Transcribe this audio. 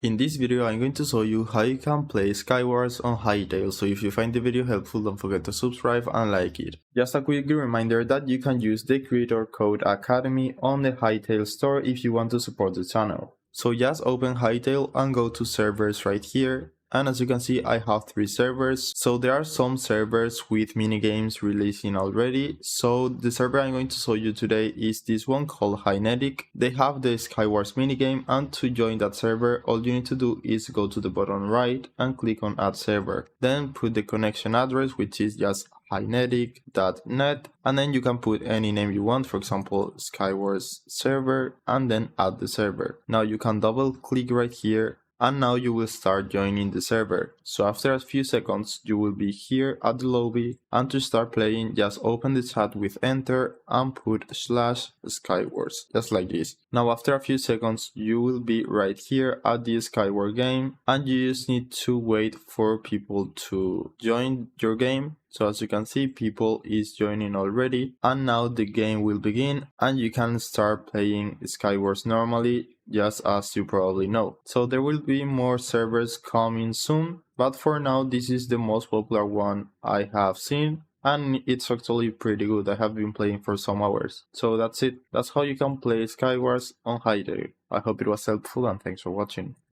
In this video, I'm going to show you how you can play Skywars on Hytale, so if you find the video helpful, don't forget to subscribe and like it. Just a quick reminder that you can use the creator code Academy on the Hytale store if you want to support the channel. So just open Hytale and go to servers right here. And as you can see, I have 3 servers. So there are some servers with minigames releasing already. So the server I'm going to show you today is this one called Hytale. They have the Skywars minigame, and to join that server, all you need to do is go to the bottom right and click on add server. Then put the connection address, which is just hytale.net, and then you can put any name you want, for example Skywars server, and then add the server. Now you can double click right here, and now you will start joining the server. So after a few seconds you will be here at the lobby, and to start playing just open the chat with enter and put /Skywars, just like this. Now after a few seconds you will be right here at the Skywars game, and you just need to wait for people to join your game. So as you can see, people is joining already, and now the game will begin and you can start playing Skywars normally, just as you probably know. So there will be more servers coming soon, but for now this is the most popular one I have seen, and it's actually pretty good. I have been playing for some hours. So that's it. That's how you can play Skywars on Hytale. I hope it was helpful, and thanks for watching.